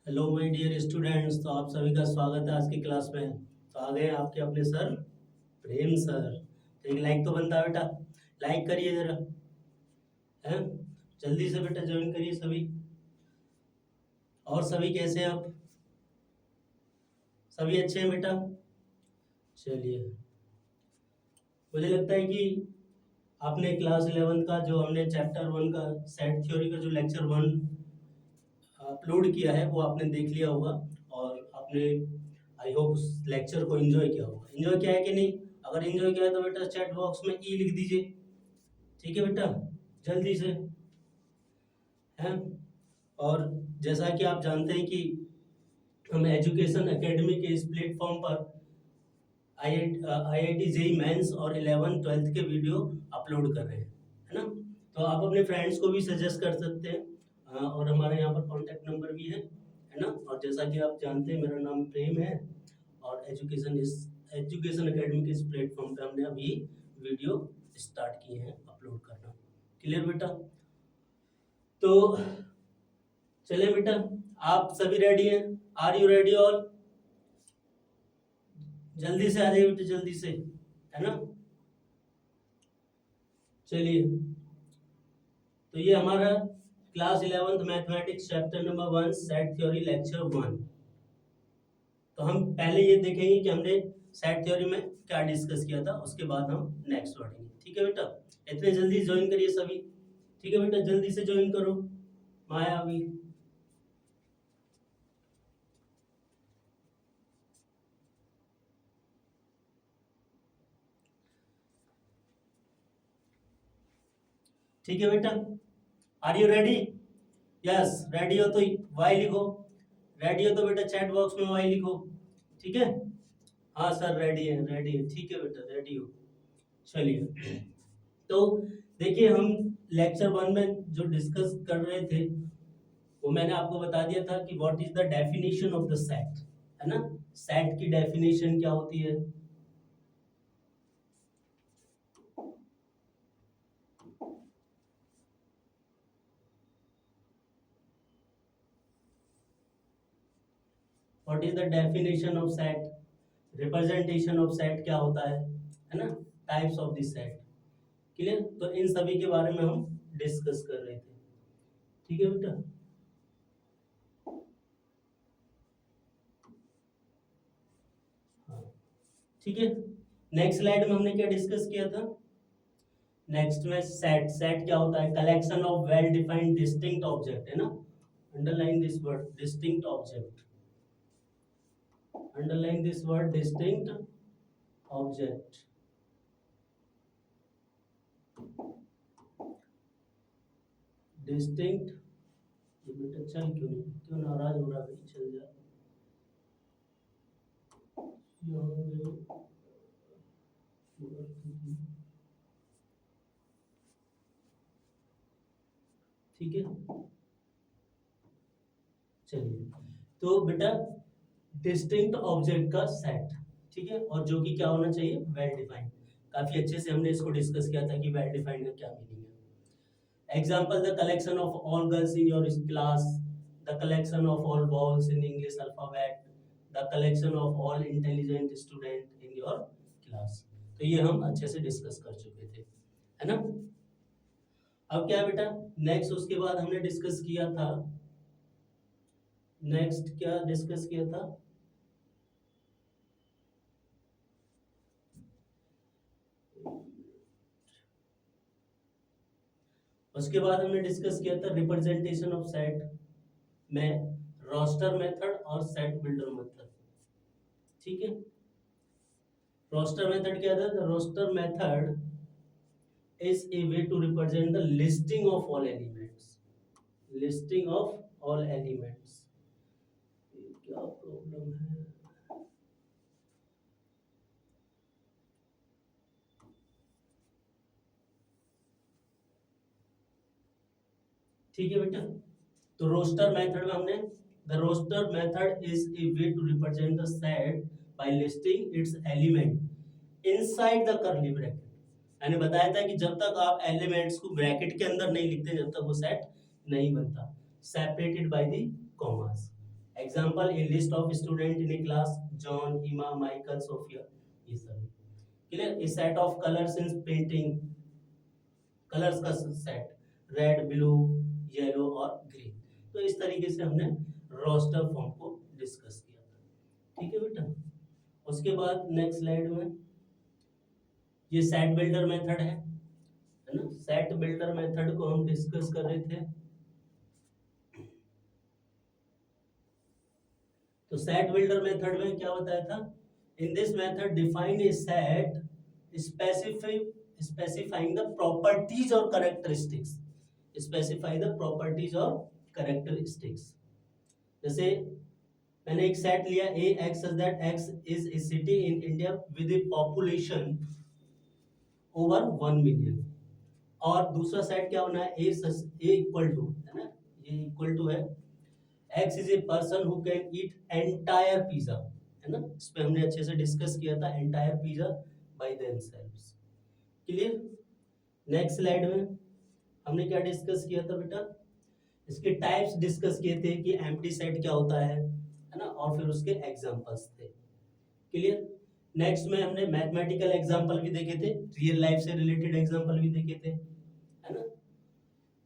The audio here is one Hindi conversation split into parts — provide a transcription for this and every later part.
Hello my dear students. तो आप सभी का स्वागत है आज की क्लास में। तो आ गए आपके अपने सर प्रेम सर। तो एक लाइक तो बनता है बेटा, लाइक करिए जरा, है। जल्दी से बेटा ज्वाइन करिए सभी। और सभी कैसे हैं आप? सभी अच्छे हैं बेटा? चलिए, मुझे लगता है कि आपने क्लास 11 का जो हमने चैप्टर 1 का सेट थ्योरी का जो लेक्चर 1 अपलोड किया है वो आपने देख लिया होगा। और आपने आई होप उस लेक्चर को एंजॉय किया होगा। एंजॉय किया है कि नहीं? अगर एंजॉय किया है तो बेटा चैट बॉक्स में ई लिख दीजिए। ठीक है बेटा, जल्दी से, हैं। और जैसा कि आप जानते हैं कि हम एजुकेशन एकेडमी के इस प्लेटफॉर्म पर IIT जेई मेंस और 11th 12th के वीडियो अपलोड कर रहे हैं, है ना। तो आप अपने फ्रेंड्स को भी सजेस्ट कर सकते हैं। और हमारे यहाँ पर कॉन्टैक्ट नंबर भी है ना। और जैसा कि आप जानते हैं मेरा नाम प्रेम है। और एजुकेशन एकेडमी के इस प्लेटफॉर्म पे हमने अभी वीडियो स्टार्ट किए हैं अपलोड करना। क्लियर बेटा? तो चलिए बेटा, आप सभी रेडी हैं? Are you ready all? जल्दी से आ जाइए बेटा, जल्दी से, है ना। चलिए, तो ये हमारा class 11th mathematics chapter number 1 set theory lecture 1। तो हम पहले ये देखेंगे कि हमने सेट थ्योरी में क्या डिस्कस किया था, उसके बाद हम नेक्स्ट बढ़ेंगे। ठीक है बेटा, इतने जल्दी ज्वाइन करिए सभी। ठीक है बेटा, जल्दी से ज्वाइन करो। माया भी। ठीक है बेटा, are you ready? Yes, ready हो तो वाई लिखो। रेडी हो तो बेटा चैट बॉक्स में वाई लिखो। ठीक है। हाँ सर, रेडी है, रेडी है। ठीक है बेटा, रेडी हो। चलिए, तो देखिए, हम लेक्चर 1 में जो डिस्कस कर रहे थे वो मैंने आपको बता दिया था कि what is the definition of the set, है ना। सेट की डेफिनेशन क्या होती है? What is the definition of set? Representation of set क्या होता है ना। Types of the set. Clear? तो इन सभी के बारे में हम डिस्कस कर रहे थे। ठीक है बेटा। हाँ, ठीक है। नेक्स्ट स्लाइड में हमने क्या डिस्कस किया था? नेक्स्ट में सेट, सेट क्या होता है? Collection of well defined distinct object, है ना। Underline this word distinct object. Underline this word distinct object. Distinct, ये बेटा चल क्यों नहीं, क्यों नाराज हो रहा है? चल जा। ठीक है, चलिए। तो बेटा डिस्टिंक्ट ऑब्जेक्ट का सेट, ठीक है, और जो कि क्या होना चाहिए? Well defined. काफी अच्छे से हमने इसको डिस्कस किया था कि वेल डिफाइंड का क्या मीनिंग है। Example, the collection of all girls in your class, the collection of all boys in English alphabet, the collection of all intelligent student in your class. तो ये हम अच्छे से डिस्कस कर चुके थे, है ना। अब क्या है बेटा, नेक्स्ट उसके बाद हमने डिस्कस किया था, नेक्स्ट क्या डिस्कस किया था? उसके बाद हमने डिस्कस किया था रिप्रेजेंटेशन ऑफ सेट में रोस्टर मेथड और सेट बिल्डर मेथड। ठीक है। रोस्टर मेथड क्या था? The roster method is a way to represent the listing of all elements, listing of all elements। क्या प्रॉब्लम है? ठीक है बेटा, तो रोस्टर मेथड में हमने the roster method is a way to represent the set by listing its element inside the curly bracket. मैंने बताया था कि जब तक आप एलिमेंट्स को ब्रैकेट के अंदर नहीं लिखते, जब तक वो सेट नहीं बनता, separated by the commas. Example in list of student in a class, John, Hima, Michael, Sophia, ये सब। Clear. A set of colours in painting, colours का सेट, रेड, ब्लू, येलो और ग्रीन। तो इस तरीके से हमने रोस्टर फॉर्म को डिस्कस किया था। ठीक है बेटा। उसके बाद नेक्स्ट स्लाइड में ये सेट बिल्डर मेथड है ना। सेट बिल्डर मेथड को हम डिस्कस कर रहे थे। तो सेट बिल्डर मेथड में क्या बताया था, in this method define a set specifying the properties और कैरेक्टरिस्टिक्स, स्पेसिफाई द प्रॉपर्टीज और कैरेक्टरिस्टिक्स। जैसे मैंने एक सेट लिया A X such that X is a city in India with a population over 1 million, और दूसरा सेट क्या होना है, ए इक्वल टू, है ना, ये इक्वल टू है x is a person who can eat entire pizza, है ना। इस पे हमने अच्छे से डिस्कस किया था, entire pizza by themselves. Clear. Next slide में हमने क्या डिस्कस किया था बेटा, इसके टाइप्स डिस्कस किए थे कि एम्प्टी सेट क्या होता है ना, और फिर उसके एग्जांपल्स थे। क्लियर। नेक्स्ट में हमने मैथमेटिकल एग्जांपल भी देखे थे, रियल लाइफ से रिलेटेड एग्जांपल भी देखे थे, है ना।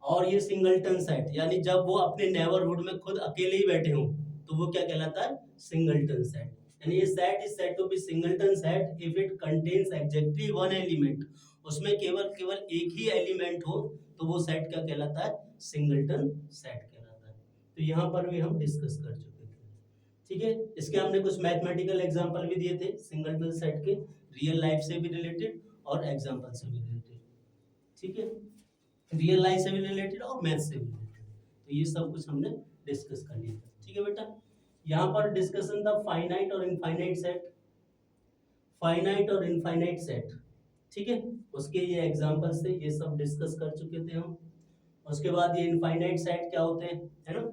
और ये सिंगलटन सेट, यानी जब वो अपने नेबरहुड में खुद अकेले ही बैठे हों तो वो क्या कहलाता है, सिंगलटन सेट। यानी ये set is said to be singleton set if it contains exactly one element, उसमें केवल केवल एक ही एलिमेंट हो तो वो सेट क्या कहलाता है, सिंगलटन सेट कहलाता है। तो यहाँ पर भी हम डिस्कस कर चुके थे। ठीक है। इसके हमने कुछ मैथमेटिकल एग्जांपल भी दिए थे सिंगलटन सेट के, रियल लाइफ से भी रिलेटेड और एग्जांपल से भी रिलेटेड। ठीक है। रियल लाइफ से भी रिलेटेड और मैथ से भी रिलेटेड, तो ये सब कुछ हमने डिस्कस कर लिया था। ठीक है बेटा। यहाँ पर डिस्कशन था फाइनाइट और इनफाइनाइट सेट, फाइनाइट और इनफाइनाइट सेट। ठीक है। उसके ये एग्जांपल्स थे, ये सब डिस्कस कर चुके थे हम। उसके बाद ये इनफाइनाइट सेट क्या होते हैं, है ना।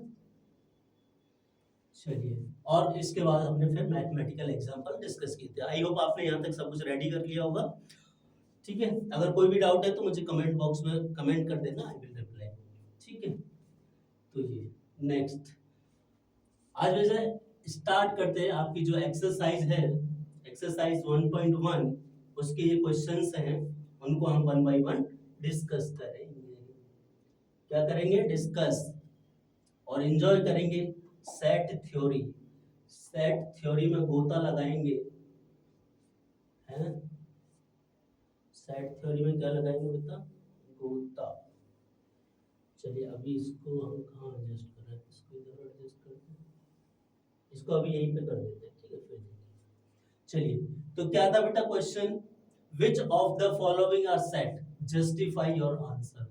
चलिए, और इसके बाद हमने फिर मैथमेटिकल एग्जांपल डिस्कस किए थे। आई होप आपने यहाँ तक सब कुछ रेडी कर लिया होगा। ठीक है। अगर कोई भी डाउट है तो मुझे कमेंट बॉक्स में कमेंट कर देना, आई विल रिप्लाई। ठीक है। तो ये नेक्स्ट आज वैसे स्टार्ट करते हैं। आपकी जो एक्सरसाइज है, एक्सरसाइज 1.1, उसके ये क्वेश्चंस हैं, उनको हम 1 बाय 1 डिस्कस करेंगे। क्या करेंगे, डिस्कस और एंजॉय करेंगे सेट थ्योरी। सेट थ्योरी में गोता लगाएंगे, है। सेट थ्योरी में क्या लगाएंगे बेटा, गोता। चलिए अभी इसको हम कहाँ एडजस्ट कर रहे हैं, इसको इधर एडजस्ट करते हैं, इसको अभी यहीं पे कर देते हैं। ठीक है, फिर चलिए। तो क्या था बेटा question, which of the following are set, justify your answer.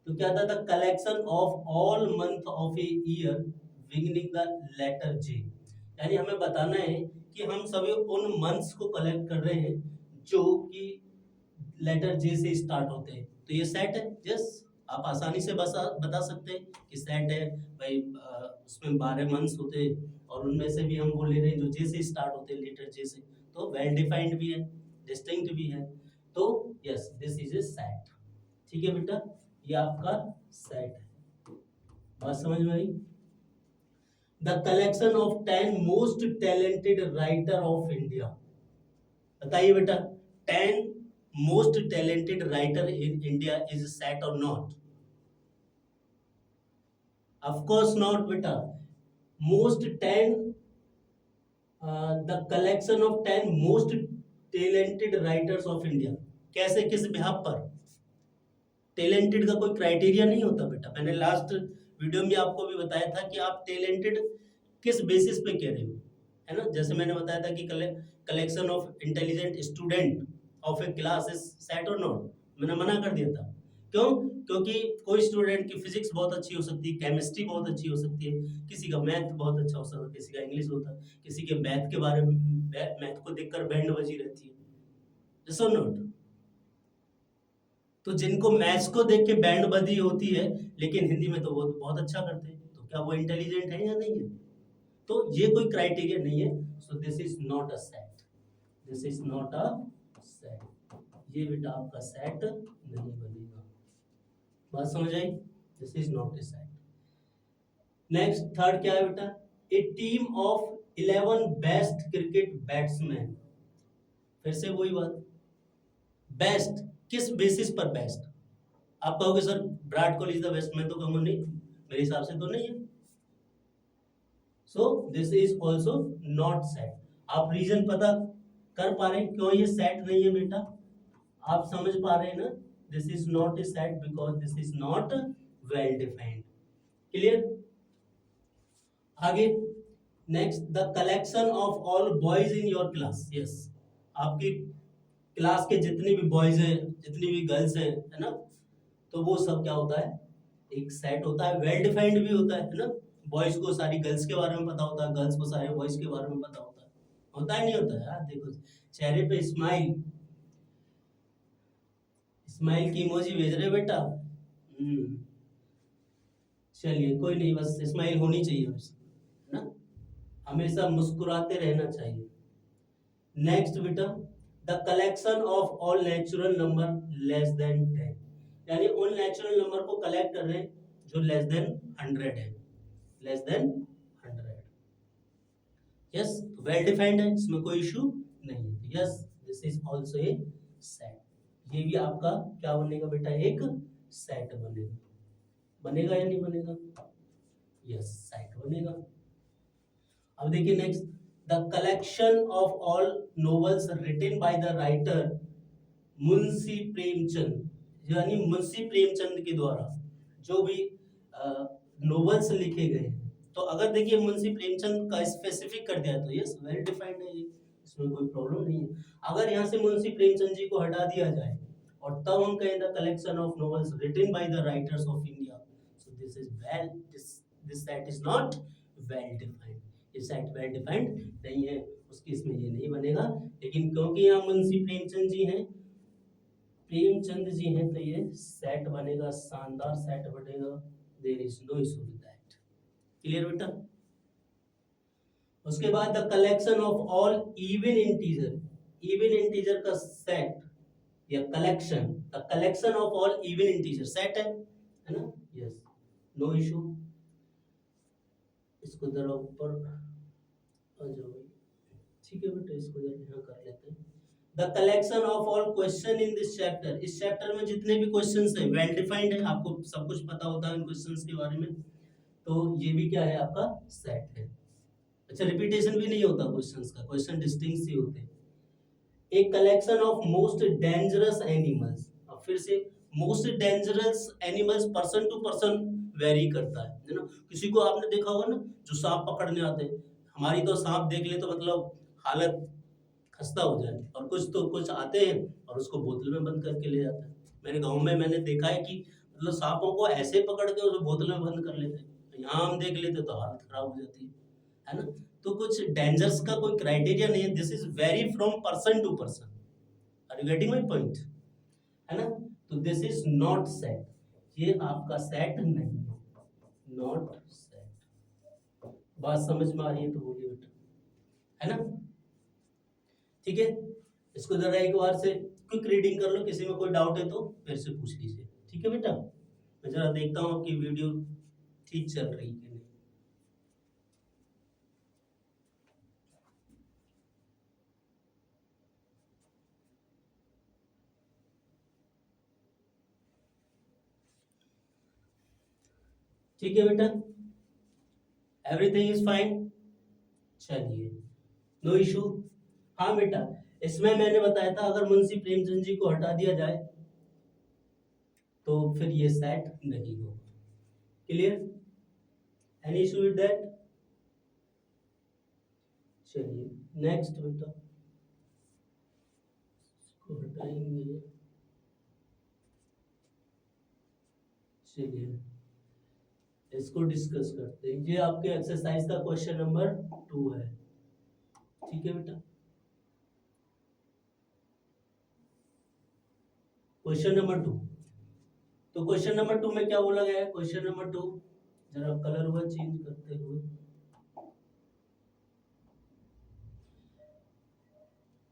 तो क्या था, the collection of all month of a year beginning the letter J. यानी हमें बताना है कि हम सभी उन मंथ्स को कलेक्ट कर रहे हैं जो कि लेटर जे से स्टार्ट होते हैं। तो ये सेट है। यस, आप आसानी से बता सकते हैं कि सेट है भाई। उसमें 12 मंथ्स होते हैं और उनमें से भी हम वो ले रहे हैं जो जे से स्टार्ट होते हैं, लेटर जे से, तो वेल डिफाइंड भी है, डिस्टिंक्ट भी है। तो yes, this is a set. ठीक है बेटा, ये आपका सेट है। बात समझ में आई। The collection of 10 most talented writer of India. बताइए बेटा, 10 most talented writer in India is set और नॉट? ऑफ कोर्स नॉट बेटा। Most 10, the collection of 10 most talented writers of India. कैसे, किस बिहाफ पर? टैलेंटेड का कोई क्राइटेरिया नहीं होता बेटा। मैंने लास्ट वीडियो में आपको भी बताया था कि आप टैलेंटेड किस बेसिस पे कह रहे हो, है ना। जैसे मैंने बताया था कि collection of intelligent student of A class is set और नॉट, मैंने मना कर दिया था। क्यों? क्योंकि कोई स्टूडेंट की फिजिक्स बहुत अच्छी हो सकती है, केमिस्ट्री बहुत अच्छी हो सकती है, किसी का मैथ बहुत अच्छा हो सकता है, किसी का इंग्लिश होता है, किसी के मैथ के बारे में, मैथ को देखकर बैंड बजी रहती है, यस और नॉट। तो जिनको मैथ्स को देख के बैंड बजी होती है लेकिन हिंदी में तो वो बहुत अच्छा करते हैं, तो क्या वो इंटेलिजेंट है या नहीं है? तो ये कोई क्राइटेरिया नहीं है। So this is not a set, this is not a set. ये बेटा आपका सेट नहीं बनेगा। बात समझ आई? This is not a set. Next third क्या है बेटा, a team of 11 best cricket batsman. फिर से वही बात, बेस्ट किस बेसिस पर बेस्ट? आप कहोगे sir Virat Kohli is the best, मैं तो कहूंगा नहीं, मेरे हिसाब से तो नहीं है। So this is also not set. आप रीजन पता कर पा रहे हैं क्यों ये सेट नहीं है बेटा? आप समझ पा रहे हैं ना? This is not a set because this is not well defined. Clear? आगे next, the collection of all boys in your class. Yes, आपकी क्लास के जितने भी बॉयज हैं, जितनी भी गर्ल्स हैं, है ना, तो वो सब क्या होता है? एक सेट होता है, वेल डिफाइंड भी होता है ना। बॉयज को सारी गर्ल्स के बारे में पता होता है, गर्ल्स को सारे बॉयज के बारे में पता होता है नहीं होता है यार? देखो चेहरे पे स्माइल, स्माइल की इमोजी भेज रहे बेटा। चलिए कोई नहीं, बस स्माइल होनी चाहिए बस, है ना, हमेशा मुस्कुराते रहना चाहिए। नेक्स्ट बेटा, the collection of all natural number less than 10, यानी उन नेचुरल नंबर को कलेक्ट कर रहे हैं जो लेस देन 100 है, less than 100। Yes, well defined है, इसमें कोई इशू नहीं है। Yes, this is also a set. ये भी आपका क्या बनेगा बेटा? एक सेट बनेगा। बनेगा या नहीं बनेगा? यस, सेट बनेगा। अब देखिए next, the collection of all novels written by the writer Munshi Premchand, यानी मुंशी प्रेमचंद के द्वारा जो भी नोवेल्स लिखे गए। तो अगर देखिए मुंशी प्रेमचंद का स्पेसिफिक कर दिया तो यस, वेल डिफाइंड है ये, इसमें कोई प्रॉब्लम नहीं है। अगर यहाँ से मुंशी प्रेमचंद जी को हटा दिया जाए और तब हम कहें the collection of novels written by the writers of India, so this is well, this set is not well defined. ये सेट वेल डिफाइंड नहीं है, उसकी इसमें ये नहीं बनेगा। लेकिन क्योंकि यहाँ मुंशी प्रेमचंद जी हैं, प्रेमचंद जी हैं, तो ये सेट बनेगा, शानदार सेट बनेगा। There is no issue with that. Clear बेटा? उसके बाद the collection of all even integer, even integer का सेट या collection, the collection of all even integer set है ना? Yes, no issue. इसको जरा ऊपर आ जाओ, ठीक है बेटा, इसको जरा यहाँ कर लेते हैं। The collection of all question in this chapter, इस चैप्टर में जितने भी क्वेश्चंस हैं वेल डिफाइंड है, आपको सब कुछ पता होता है इन क्वेश्चंस के बारे में, तो ये भी क्या है? आपका सेट है। अच्छा, रिपीटेशन भी नहीं होता क्वेश्चंस का, क्वेश्चन डिस्टिंक्ट ही होते हैं। एक collection of most dangerous animals, अब फिर से most dangerous animals person to person very करता है ना। किसी को आपने देखा होगा ना जो सांप पकड़ने आते हैं, हमारी तो सांप देख ले तो मतलब हालत खस्ता हो जाए, और कुछ तो कुछ आते हैं और उसको बोतल में बंद करके ले जाते हैं। मेरे गांव में मैंने देखा है कि मतलब सांपों को ऐसे पकड़ के उसे बोतल में बंद कर लेते हैं, यहाँ हम देख लेते तो हालत खराब हो जाती है ना। तो कुछ डेंजर्स का कोई क्राइटेरिया नहीं है, this is very from person to person. Are you getting my point? है ना? तो दिस इज नॉट सेट, ये आपका सेट नहीं है, नॉट सेट। बात समझ में आ रही है तो बोलिए बेटा, है ना? ठीक है, इसको जरा एक बार से क्विक रीडिंग कर लो, किसी में कोई डाउट है तो फिर से पूछ लीजिए। ठीक है बेटा, मैं जरा देखता हूँ आपकी वीडियो ठीक चल रही है कि नहीं। ठीक है बेटा, एवरीथिंग इज फाइन। चलिए, नो इशू। हाँ बेटा, इसमें मैंने बताया था अगर मुंशी प्रेमचंद जी को हटा दिया जाए तो फिर ये सेट नहीं होगा। Clear? Any issue with that? चलिए नेक्स्ट बेटा, इसको हटाएंगे। चलिए इसको डिस्कस करते हैं। ये आपके एक्सरसाइज का क्वेश्चन नंबर 2 है। ठीक है बेटा, क्वेश्चन नंबर 2। तो क्वेश्चन नंबर 2 में क्या बोला गया है? क्वेश्चन नंबर 2, जरा कलर हुआ चेंज करते हुए,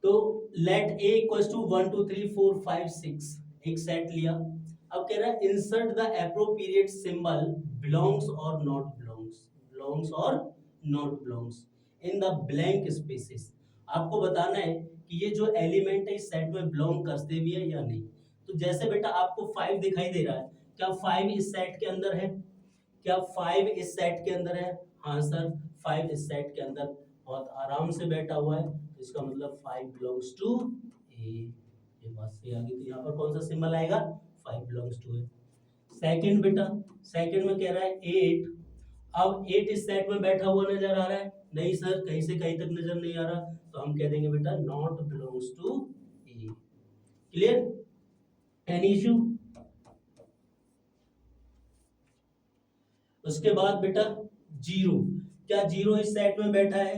तो लेट ए इक्वल्स टू 1 2 3 4 5 6, एक सेट लिया। अब कह रहा है insert the appropriate symbol belongs और नॉट बिलोंग्स, बिलोंग्स और not belongs in the blank spaces. आपको बताना है कि ये जो एलिमेंट है इस सेट में बिलोंग करते भी है या नहीं। तो जैसे बेटा आपको 5 दिखाई दे रहा है, क्या 5 इस सेट के अंदर है? क्या 5 इस सेट के अंदर है? हाँ सर, 5 इस सेट के अंदर बहुत आराम से बैठा हुआ है, तो इसका मतलब 5 बिलोंग्स टू ए। ये बात सही आ गई। तो यहाँ पर कौन सा सिंबल आएगा? 5 बिलोंग्स टू ए। सेकंड बेटा, सेकंड में कह रहा है 8। अब 8 इस सेट में बैठा हुआ नजर आ रहा है? नहीं सर, कहीं से कहीं तक नजर नहीं आ रहा, तो हम कह देंगे बेटा not belongs to A. Clear? Any issue? उसके बाद बेटा जीरो, क्या जीरो इस सेट में बैठा है?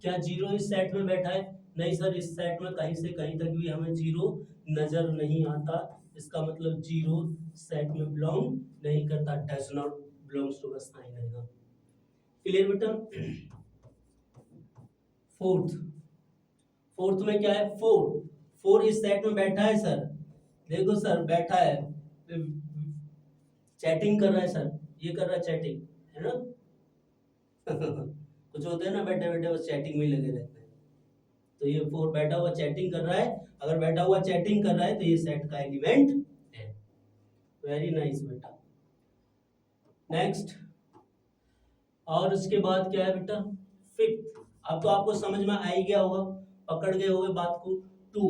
क्या जीरो इस सेट में बैठा है? नहीं सर, इस सेट में कहीं से कहीं तक भी हमें जीरो नजर नहीं आता, इसका मतलब जीरो सेट में बिलोंग नहीं करता, डज नॉट बिलोंग्स टू का साइन आएगा। क्लियर बेटा? फोर्थ, फोर्थ में क्या है? फोर, फोर इस सेट में बैठा है सर? देखो सर बैठा है, चैटिंग कर रहा है सर, ये कर रहा है चैटिंग, है ना? कुछ होते हैं ना बैठे बैठे बस चैटिंग में लगे रहते हैं, तो ये फोर बैठा हुआ चैटिंग कर रहा है। अगर बैठा हुआ चैटिंग कर रहा है तो ये सेट का एलिमेंट है। वेरी नाइस बेटा। नेक्स्ट, और उसके बाद क्या है बेटा? फिफ्थ। अब तो आपको समझ में आ ही गया होगा, पकड़ गए होगे बात को। टू,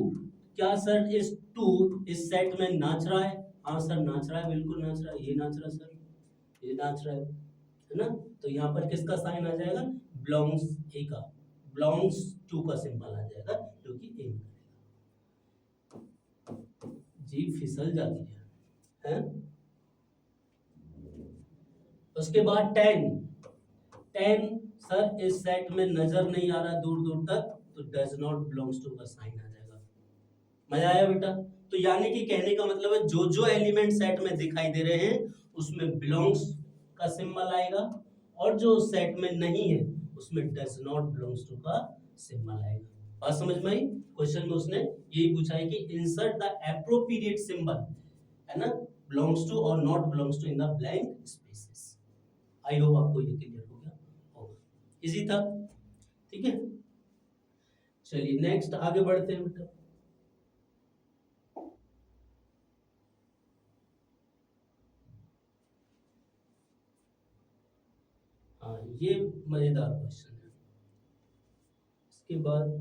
क्या सर इस टू इस सेट में नाच रहा है? हाँ सर नाच रहा है, बिल्कुल नाच रहा है, ये नाच रहा है सर, ये नाच रहा है ना? तो यहाँ पर किसका साइन आ जाएगा? बिलोंग्स ए का, बिलोंग्स टू का सिंबल आ जाएगा, जो कि ए में जी फिसल जाती है? उसके बाद 10, 10 सर इस सेट में नजर नहीं आ रहा दूर दूर तक, तो डज नॉट बिलोंग्स टू का साइन आ जाएगा। मजा आया बेटा? तो यानी कि कहने का मतलब है जो जो एलिमेंट सेट में दिखाई दे रहे हैं उसमें बिलोंग्स का सिंबल आएगा, और जो सेट में नहीं है उसमें डज नॉट बिलोंग्स टू का सिंबल आएगा। बात समझ में आई? क्वेश्चन में उसने यही पूछा है कि इंसर्ट द एप्रोप्रिएट सिंबल, है ना, बिलोंग्स टू और not belongs to in the blank spaces. I hope आपको ये क्लियर हो गया होगा, इजी था। ठीक है, चलिए नेक्स्ट आगे बढ़ते हैं बेटा। हाँ ये मजेदार क्वेश्चन है। इसके बाद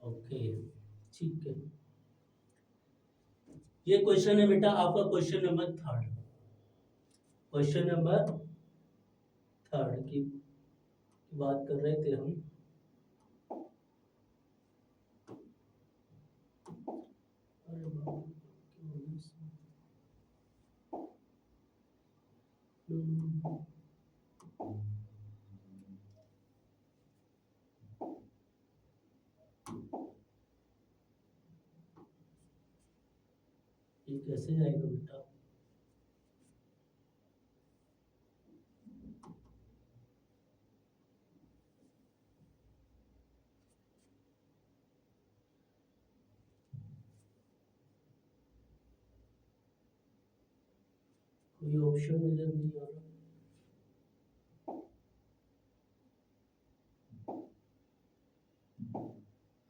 ओके, ठीक है, ये क्वेश्चन है बेटा आपका question number third, question number third की बात कर रहे थे हम। अरे बाप रे, क्या हो गया इसमें? ये कैसे जाएगा बेटा? कोई ऑप्शन नजर नहीं आ रहा।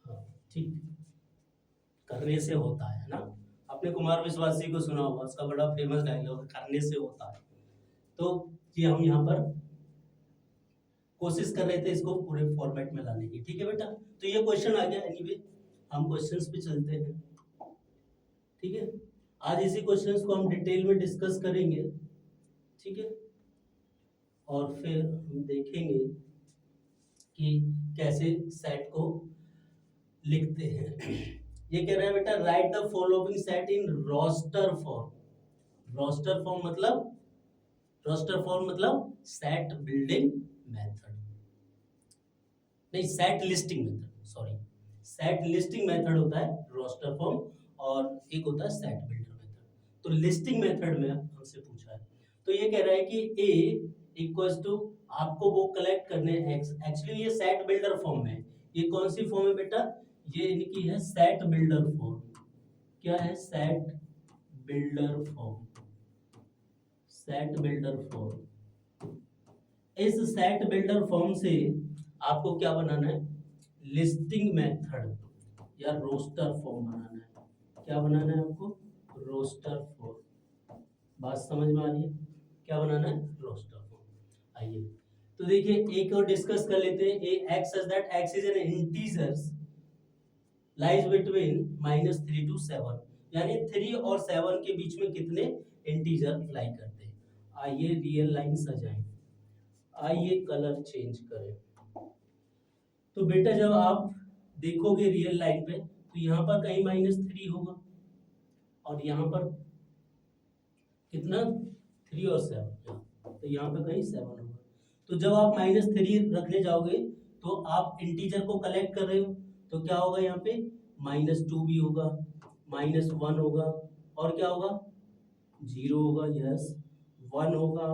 हाँ ठीक, करने से होता है ना? आपने कुमार विश्वासी को सुना होगा, उसका बड़ा फेमस डायलॉग, करने से होता है। तो ये हम यहाँ पर कोशिश कर रहे थे इसको पूरे फॉर्मेट में लाने की। ठीक है बेटा, तो ये क्वेश्चन आ गया। एनीवे हम क्वेश्चंस पे चलते हैं। ठीक है, आज इसी क्वेश्चंस को हम डिटेल में डिस्कस करेंगे। ठीक है, और फिर हम देखेंगे कि कैसे सेट को लिखते हैं। ये कह रहा है बेटा right the following set in roster form. Roster form मतलब, रोस्टर फॉर्म मतलब सेट बिल्डिंग मेथड, नहीं set listing method, sorry, set listing method होता है रोस्टर फॉर्म, और एक होता है सेट बिल्डर मेथड। तो लिस्टिंग मेथड में हमसे पूछा है, तो ये कह रहा है कि ए इक्वल्स टू, आपको वो कलेक्ट करने हैं एक्चुअली ये सेट बिल्डर फॉर्म में। ये कौन सी फॉर्म है बेटा? ये इनकी है सेट बिल्डर फॉर्म। क्या है? Set builder form, set builder form. इस सेट बिल्डर फॉर्म से आपको क्या बनाना है, लिस्टिंग मेथड या रोस्टर फॉर्म बनाना है। क्या बनाना है आपको, रोस्टर फॉर्म। बात समझ में आ रही है, क्या बनाना है, रोस्टर फॉर्म। आइए तो देखिए एक और डिस्कस कर लेते हैं। A X such that X is an integers lies between -3 to 7, यानी 3 और 7 के बीच में कितने इंटीजर लाई करते हैं। आइए रियल लाइन सजाएं, आइए कलर चेंज करें। तो बेटा जब आप देखोगे रियल लाइन पे तो यहाँ पर कहीं -3 होगा और यहाँ पर कितना 3 और 7, तो यहाँ पे कहीं 7 होगा। तो जब आप -3 रखने जाओगे तो आप इंटीजर को कलेक्ट कर रहे हो, तो क्या होगा यहाँ पे -2 भी होगा, -1 होगा और क्या होगा 0 होगा, यस 1 होगा,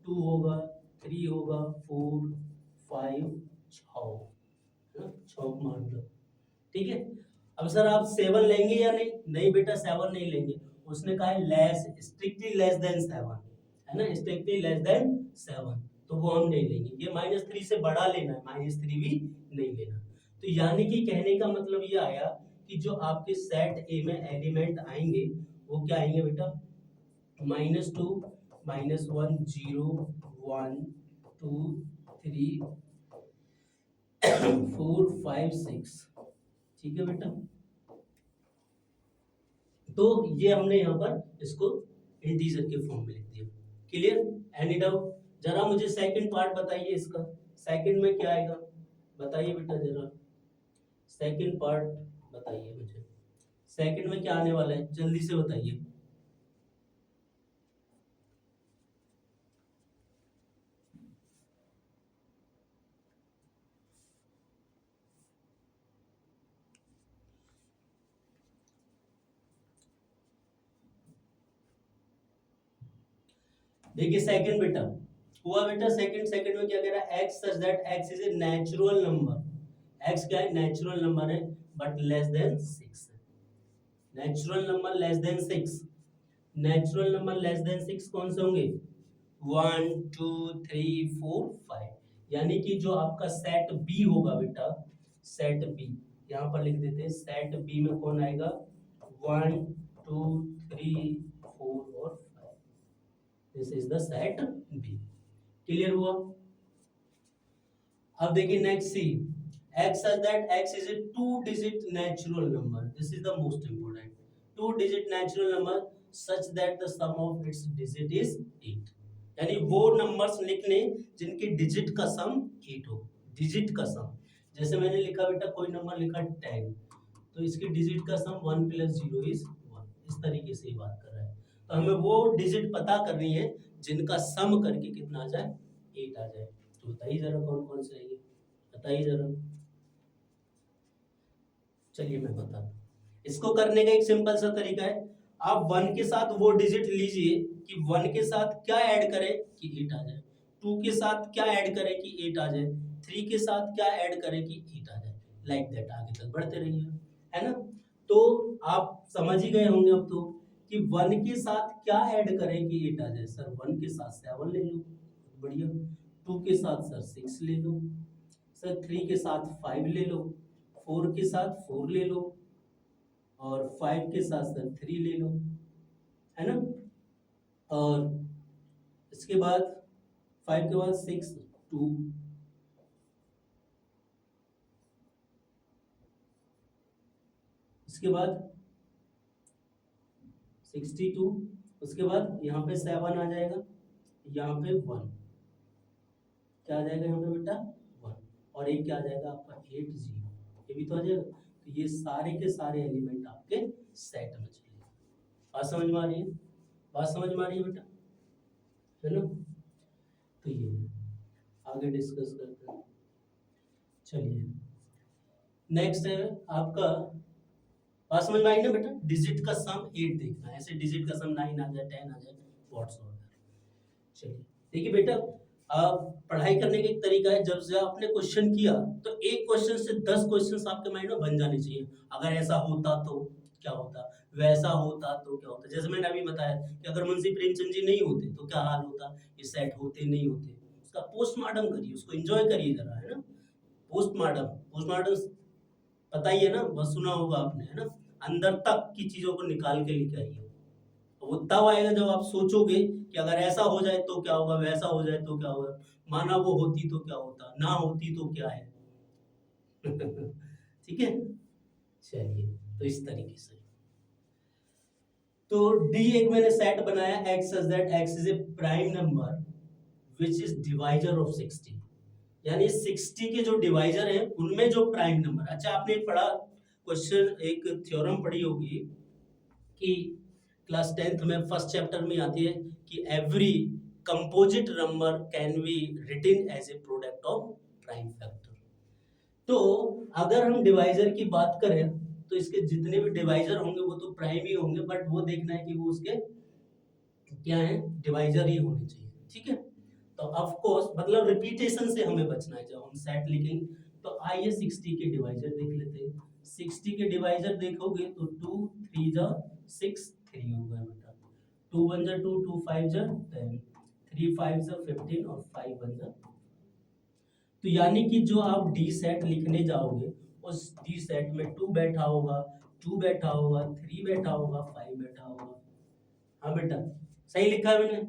2 होगा, 3 होगा, 4 5 6 है ना, 6 मार दो। ठीक है, अब सर आप 7 लेंगे या नहीं, नहीं बेटा 7 नहीं लेंगे। उसने कहा है लेस, स्ट्रिक्टली लेस देन 7 है ना, स्ट्रिक्टली लेस देन 7, तो वो हम नहीं लेंगे। ये -3 से बड़ा लेना है, -3 भी नहीं लेना। तो यानी कि कहने का मतलब ये आया कि जो आपके सेट ए में एलिमेंट आएंगे वो क्या आएंगे बेटा, -2 -1 0 1 2 3 4 5 6। ठीक है बेटा, तो ये हमने यहाँ पर इसको इंटीजर के फॉर्म में लिख दिया। Clear, any doubt. जरा मुझे सेकंड पार्ट बताइए इसका, सेकंड में क्या आएगा बताइए बेटा, जरा सेकंड पार्ट बताइए मुझे, सेकंड में क्या आने वाला है जल्दी से बताइए। देखिए सेकंड बेटा हुआ बेटा, सेकंड में क्या कह रहा है, x such that x is a natural number, x क्या है, नेचुरल नंबर है बट लेस देन 6 है। Natural number less than 6, natural number less than 6 कौन से होंगे, 1 2 3 4 5, यानी कि जो आपका सेट बी होगा बेटा, सेट बी यहाँ पर लिख देते हैं, सेट बी में कौन आएगा, 1 2 3 4 और 5, this is the set B. Clear हुआ। अब देखिए next C, x such that x is a 2-digit natural number, this is the most important, 2-digit natural number such that the sum of its digit is 8, यानी वो नंबर्स लिखने जिनके डिजिट का सम 8 हो, डिजिट का सम। जैसे मैंने लिखा बेटा कोई नंबर लिखा 10, तो इसके डिजिट का सम 1 + 0 = 1, इस तरीके से बात कर रहा है। तो हमें वो डिजिट पता करनी है जिनका सम करके कितना आ जाए, 8 आ जाए। तो बताइए जरा कौन कौन से आएंगे, बताइए जरा। चलिए मैं बताता हूँ, इसको करने का एक सिंपल सा तरीका है, आप 1 के साथ वो डिजिट लीजिए कि 1 के साथ क्या ऐड करें कि 8 आ जाए, 2 के साथ क्या ऐड करें कि 8 आ जाए, 3 के साथ क्या ऐड करें कि 8 आ जाए, लाइक दैट आगे तक बढ़ते रहिए, है ना। तो आप समझ ही गए होंगे अब तो कि 1 के साथ क्या ऐड करें कि 8 आ जाए। सर 1 के साथ 7 ले लो, बढ़िया। 2 के साथ सर 6 ले लो, सर 3 के साथ 5 ले लो, 4 के साथ 4 ले लो और 5 के साथ सर 3 ले लो, है ना। और इसके बाद 5 के बाद 6 2, इसके बाद 62, उसके बाद यहाँ पे 7 आ जाएगा, यहाँ पे 1 क्या आ जाएगा यहाँ पे बेटा 1, और एक क्या आ जाएगा आपका 8 0, ये भी तो आ जाएगा। तो ये सारे के सारे एलिमेंट आपके सेट में चलेंगे। बात समझ में आ रही है, बात समझ में आ रही है बेटा, है ना। तो ये आगे डिस्कस करते हैं। चलिए नेक्स्ट है आपका, बात समझ में आई ना बेटा, डिजिट का सम 8 देखना है, ऐसे डिजिट का सम 9 आ जाए 10 आ जाए व्हाट्सऑवर। चलिए देखिए बेटा, पढ़ाई करने का एक तरीका है, जब से आपने क्वेश्चन किया तो एक क्वेश्चन से 10 क्वेश्चन आपके माइंड में बन जाने चाहिए। अगर ऐसा होता तो क्या होता, वैसा होता तो क्या होता। जैसे मैंने अभी बताया कि अगर मुंशी प्रेमचंद जी नहीं होते तो क्या हाल होता, ये सेट होते नहीं होते, उसका पोस्टमार्टम करिए, उसको एंजॉय करिए जरा, है ना। पोस्टमार्टम, पोस्टमार्टम पता ही है ना, बस सुना होगा आपने, है ना। अंदर तक की चीजों को निकाल के लेके आइए। तो वो तब आएगा जब आप सोचोगे कि अगर ऐसा हो जाए तो क्या होगा, वैसा हो जाए तो क्या होगा, माना वो होती तो क्या होता, ना होती तो क्या है। ठीक है, चलिए, तो इस तरीके से तो डी एक मैंने सेट बनाया, x such that x is a prime number which is divisor of 60, यानी 60 के जो डिवाइजर है उनमें जो प्राइम नंबर। अच्छा, आपने पढ़ा क्वेश्चन, एक थ्योरम पढ़ी होगी कि क्लास 10th में फर्स्ट चैप्टर में आती है कि every composite number can be written as a product of prime factor. तो अगर हम डिवाइजर की बात करें तो इसके जितने भी डिवाइजर होंगे वो तो प्राइम ही होंगे, बट वो देखना है कि वो उसके क्या है, डिवाइजर ही होने चाहिए। ठीक है, तो ऑफ कोर्स मतलब रिपीटेशन से हमें बचना है जब हम सेट लिखेंगे। तो आइए 60 के डिवाइजर देख लेते हैं। 60 के डिवाइजर देखोगे तो 2 3 जा 6 3 होगा बेटा, 2 1 जा 2 2 5 जा 10 3 5 जा 15 और 5 1 जा। तो यानी कि जो आप डी सेट लिखने जाओगे उस डी सेट में 2 बैठा होगा, 2 बैठा होगा, 3 बैठा होगा, 5 बैठा होगा। हाँ बेटा, सही लिखा है मैंने?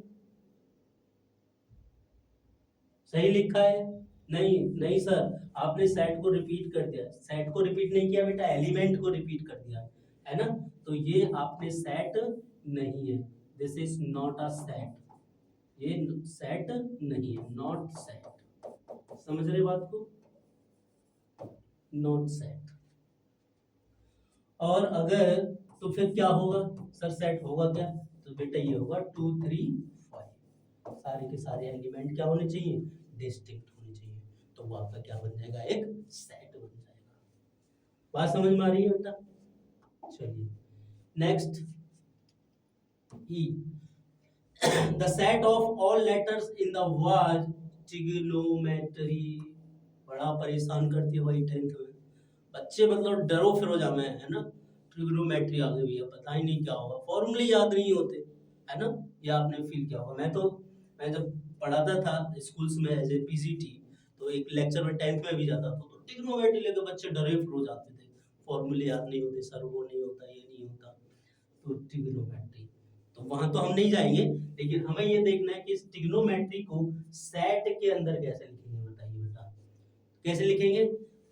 सही लिखा है? नहीं नहीं सर, आपने सेट को रिपीट कर दिया। सेट को रिपीट नहीं किया बेटा, एलिमेंट को रिपीट कर दिया, है ना। तो ये आपने सेट नहीं है, this is not a set, ये सेट नहीं है, नॉट सेट। समझ रहे बात को, नॉट सेट। और अगर तो फिर क्या होगा सर, सेट होगा क्या? तो बेटा ये होगा 2 3 5, सारे के सारे एलिमेंट क्या होने चाहिए, डिस्टिंक्ट होने चाहिए। तो वो आपका क्या बन जाएगा, एक सेट बन जाएगा। बात समझ में आ रही है बेटा? चलिए next, E the set of all letters in the word trigonometry. बड़ा परेशान करती है भाई 10th में बच्चे, मतलब डरो फिरोजा में, है ना। ट्रिग्नोमेट्री आ गई है, पता ही नहीं क्या होगा, फॉर्मूले याद नहीं होते, है ना। या आपने फील किया होगा, मैं जब पढ़ाता था स्कूल्स में एज ए पीजीटी, तो एक लेक्चर में 10th में भी जाता था, तो ट्रिग्नोमेट्री लेके बच्चे डरे फिरोज आते थे, फॉर्मूले याद नहीं होते सर, वो नहीं होता, ये नहीं होता। तो ट्रिग्नोमेट्री, तो वहां तो हम नहीं जाएंगे, लेकिन हमें ये देखना है कि इस ट्रिग्नोमेट्री को सेट के अंदर कैसे लिखेंगे, बताइए बेटा। कैसे लिखेंगे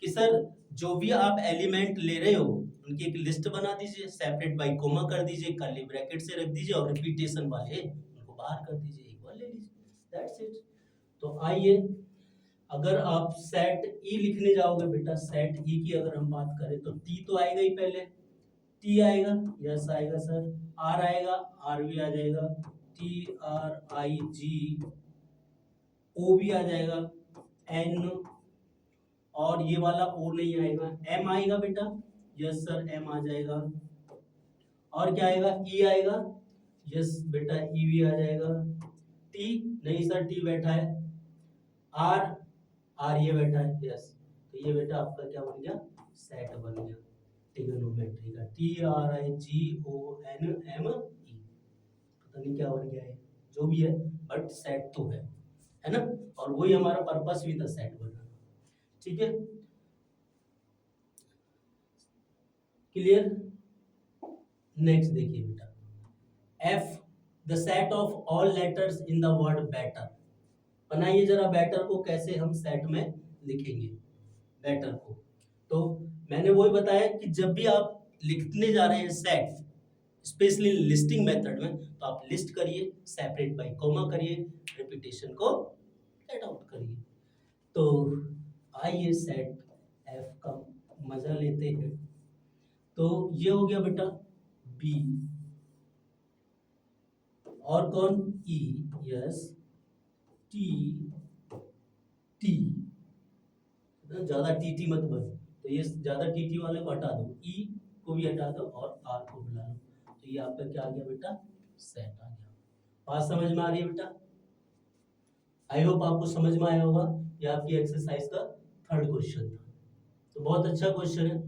कि सर जो भी आप एलिमेंट ले रहे हो उनकी एक लिस्ट बना दीजिए, सेपरेट बाय कोमा कर दीजिए, कर्ली ब्रैकेट से रख दीजिए, और रिपीटेशन वाले उनको बाहर कर दीजिए, एक बार ले लीजिए, दैट्स इट। तो आइए, अगर आप सेट ई लिखने जाओगे बेटा, सेट ई की अगर हम बात करें तो टी तो आएगा ही पहले, टी आएगा, यस आएगा सर, आर आएगा, आर भी आ जाएगा, टी आर आई जी, ओ भी आ जाएगा, एन, और ये वाला ओ नहीं आएगा, एम आएगा बेटा, यस सर एम आ जाएगा, और क्या आएगा, ई आएगा, यस बेटा ई भी आ जाएगा, टी नहीं सर, टी बैठा है, आर, आर ये बैठा है, यस। तो ये बेटा आपका क्या बन गया, सेट बन गया ट्रिग्नोमेट्री का, T R I G O N M E. पता नहीं क्या बन गया है, जो भी है, बट सेट तो है ना। और वही हमारा पर्पस भी था, सेट बनाना। ठीक है, क्लियर। नेक्स्ट देखिए बेटा, F the set of all letters in the word better. बनाइए जरा बेटर को कैसे हम सेट में लिखेंगे, बेटर को। तो मैंने वही बताया कि जब भी आप लिखने जा रहे हैं सेट, स्पेशली लिस्टिंग मेथड में, तो आप लिस्ट करिए, सेपरेट बाय कॉमा करिए, रिपीटेशन को लेट आउट करिए। तो आइए सेट एफ का मजा लेते हैं। तो ये हो गया बेटा बी, और कौन, ई, यस, टी, टी, ज्यादा टी मत बन, तो ये ज्यादा टी वाले को हटा दो, ई को भी हटा दो और आर को बुला लो, तो ये आपका क्या आ गया बेटा, सेट आ गया। बात समझ में आ रही है बेटा? आई होप आपको समझ में आया होगा। ये आपकी एक्सरसाइज का थर्ड क्वेश्चन था, तो बहुत अच्छा क्वेश्चन है।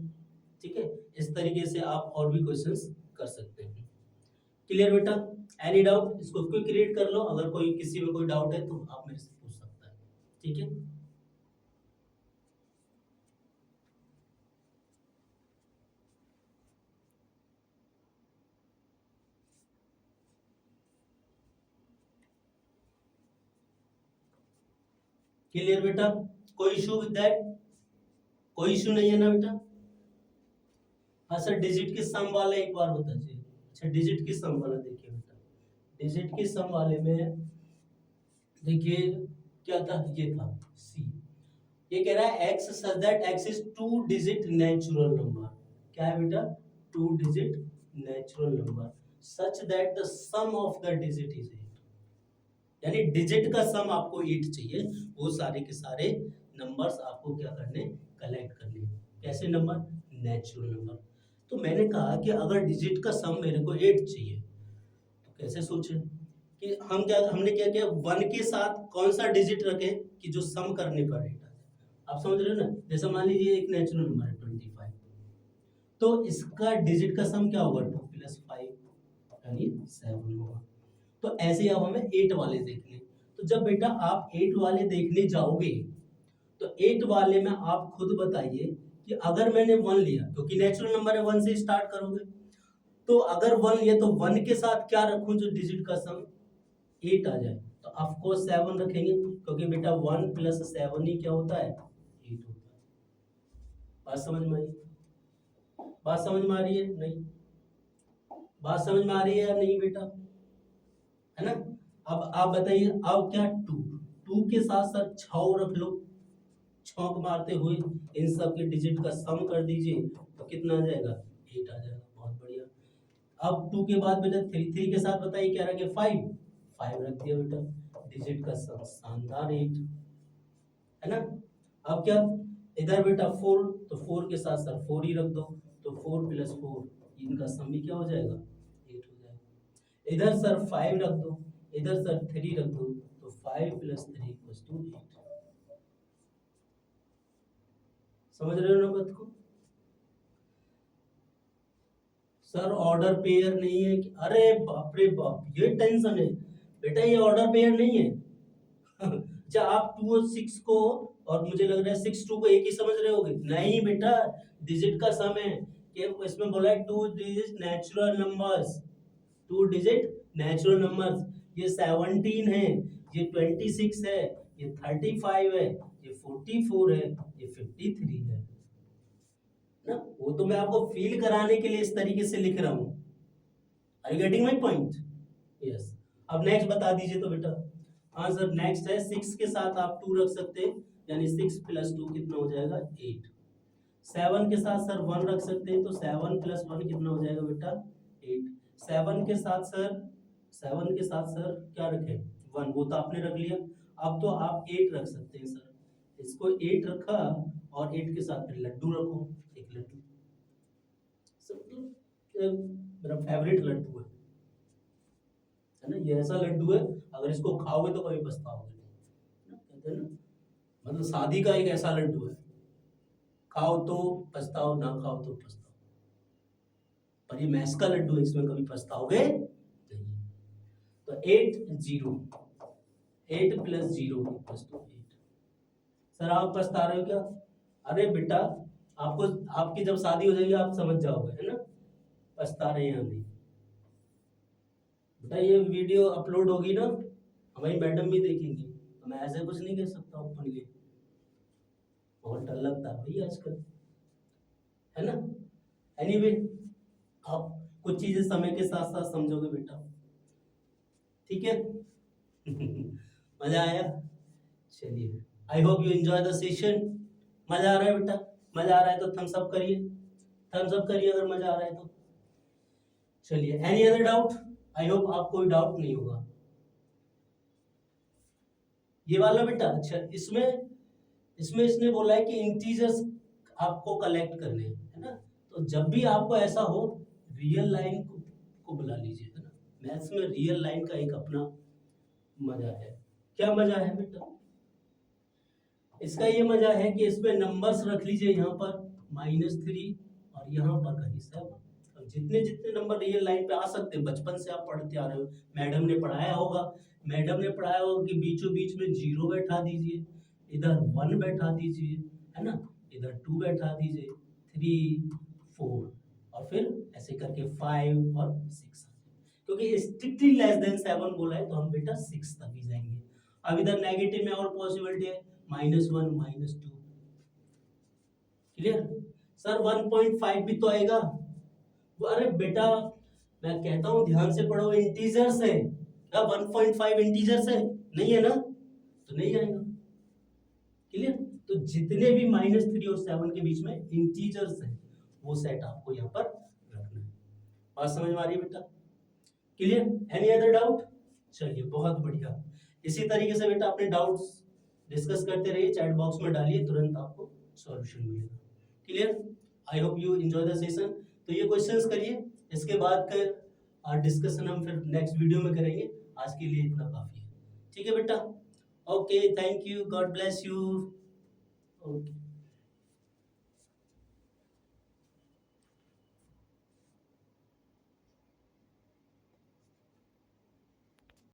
ठीक है, इस तरीके से आप और भी क्वेश्चंस कर सकते हैं। क्लियर बेटा? Any doubt? इसको क्विक रीड कर लो, अगर कोई किसी में कोई डाउट है तो आप मेरे से पूछ सकते हैं। ठीक है। क्लियर बेटा, कोई इशू विद दैट? कोई इशू नहीं है ना बेटा? हाँ सर, डिजिट की सम वाला एक बार बता दीजिए। अच्छा, डिजिट की सम वाला देखिए बेटा, डिजिट की सम वाले में देखिए क्या था, ये था सी। ये कह रहा है x such that x is 2 digit natural number। क्या है बेटा? 2 digit natural number such that the sum of the digit is 8। यानी डिजिट का सम आपको 8 चाहिए, वो सारे के सारे नंबर्स आपको क्या करने, कलेक्ट करने। कैसे नंबर? Natural number. तो मैंने कहा कि अगर डिजिट का सम मेरे को 8 चाहिए, तो कैसे सोचे कि हमने क्या किया, 1 के साथ कौन सा डिजिट रखे कि जो सम करने पर 8 आ जाए। आप समझ रहे हो ना? जैसे मान लीजिए एक नेचुरल नंबर है 25, तो इसका डिजिट का सम क्या होगा? 2 + 5 यानी 7 होगा। तो ऐसे ही अब हमें 8 वाले देखने। तो जब बेटा आप 8 वाले देखने जाओगे, तो 8 वाले में आप खुद बताइए कि अगर मैंने 1 लिया, क्योंकि नेचुरल नंबर है 1 से स्टार्ट करोगे, तो अगर 1 लिया तो 1 के साथ क्या रखूं जो डिजिट का सम 8 आ जाए? तो ऑफ कोर्स 7 रखेंगे, क्योंकि बेटा 1 + 7 ही क्या होता है? 8 होता है। बात समझ में आई? बात समझ में आ रही है? नहीं? बात समझ में आ रही है या नहीं बेटा? है ना? अब आप बताइए, अब क्या 2 के साथ साथ 6 रख लो, छौंक मारते हुए इन सब के डिजिट का सम कर दीजिए, तो कितना आ जाएगा? 8 आ जाएगा। बहुत बढ़िया। अब 2 के बाद बेटा 3 के साथ बताइए क्या रखे? 5 रख दिया बेटा, डिजिट का सम शानदार 8, है ना? अब क्या, इधर बेटा 4, तो 4 के साथ साथ 4 ही रख दो, तो 4 + 4 इनका सम भी क्या हो जाएगा? 8 हो जाएगा। इधर सर 5 रख दो, इधर सर 3 रख दो, तो 5 + 3 = 8। समझ रहे हो ना बात को? सर ऑर्डर पेयर नहीं है कि, अरे बाप रे बाप, ये टेंशन है बेटा, ये ऑर्डर पेयर नहीं है। अच्छा, आप 2 और 6 को, और मुझे लग रहा है 6 2 को एक ही समझ रहे होगे। नहीं बेटा, डिजिट का सम है कि इसमें बोला है 2 digit natural numbers, 2 digit natural numbers. ये 17 है, ये 26 है, ये 35 है, ये 44 है, ये 53 है ना? वो तो मैं आपको फील कराने के लिए इस तरीके से लिख रहा हूँ। Are you getting my point? Yes. अब नेक्स्ट बता दीजिए तो बेटा। हाँ सर, नेक्स्ट है 6 के साथ आप 2 रख सकते हैं, यानी 6 + 2 कितना हो जाएगा? 8। 7 के साथ सर 1 रख सकते हैं, तो 7 + 1 कितना हो जाएगा बेटा? 8। 7 के साथ सर, 7 के साथ सर क्या रखें? 1, वो तो आपने रख लिया। अब तो आप 8 रख सकते हैं सर, इसको 8 रखा, और 8 के साथ फिर लड्डू रखो, एक लड्डू। मेरा फेवरेट लड्डू है ना? ये ऐसा लड्डू है, अगर इसको खाओगे तो कभी पछताओगे नहीं, ना? कहते हैं ना, मतलब शादी का एक ऐसा लड्डू है, खाओ तो पछताओ, ना खाओ तो पछताओ। पर ये मैस का लड्डू है, इसमें कभी पछताओगे नहीं। तो 8 0, 8 + 0 = 8। सर आप पछता रहे हो क्या? अरे बेटा, आपको, आपकी जब शादी हो जाएगी आप समझ जाओगे, है ना, पछता रहे हैं या नहीं। बेटा ये वीडियो अपलोड होगी ना, हमारी मैडम भी देखेंगी, तो मैं ऐसे कुछ नहीं कह सकता ओपनली, बहुत डर लगता है भाई आजकल, है ना? एनीवे, आप कुछ चीजें समय के साथ साथ समझोगे बेटा, ठीक है? मजा आया? चलिए, I hope you enjoy the session. मजा आ रहा है बेटा? मजा आ रहा है तो थम्स अप करिए, थम्स अप करिए अगर मजा आ रहा है तो। चलिए, एनी अदर डाउट? आई होप आपको कोई डाउट नहीं होगा। ये वाला बेटा, अच्छा, इसमें इसमें इसने बोला है कि इंटीजर्स आपको कलेक्ट करने हैं, है ना? तो जब भी आपको ऐसा हो, रियल लाइन को बुला लीजिए, है ना? मैथ्स में रियल लाइन का एक अपना मजा है। क्या मजा है बेटा? इसका ये मजा है कि इसमें नंबर्स रख लीजिए, यहाँ पर -3 और यहाँ पर कहीं 7। अब जितने जितने नंबर रियल लाइन पे आ सकते हैं, बचपन से आप पढ़ते आ रहे हो, मैडम ने पढ़ाया होगा, मैडम ने पढ़ाया होगा कि बीचों बीच में जीरो बैठा दीजिए, इधर 1 बैठा दीजिए, है ना, इधर 2 बैठा दीजिए, 3 4 और फिर ऐसे करके 5 और 6, क्योंकि स्ट्रिक्टली लेस देन 7 बोला है तो हम बेटा 6 तक ही जाएंगे। अब इधर नेगेटिव में और पॉसिबिलिटी है -1 -2, क्लियर। सर 1.5 भी तो आएगा। अरे बेटा मैं कहता हूँ ध्यान से पढ़ो, इंटीजर्स है क्या, 1.5 इंटीजर्स है, नहीं है ना, तो नहीं आएगा, क्लियर। तो जितने भी -3 और 7 के बीच में इंटीजर्स है वो सेट आपको यहाँ पर रखना है। बात समझ में आ रही है बेटा, क्लियर। Any other doubt? चलिए बहुत बढ़िया। इसी तरीके से बेटा अपने डाउट्स डिस्कस करते रहिए, चैट बॉक्स में डालिए, तुरंत आपको सॉल्यूशन मिलेगा, clear. I hope you enjoy the session. तो ये क्वेश्चंस करिए, इसके बाद का डिस्कशन हम फिर नेक्स्ट वीडियो में करेंगे। आज के लिए इतना काफी है, ठीक है बेटा। Okay, thank you, God bless you. Okay.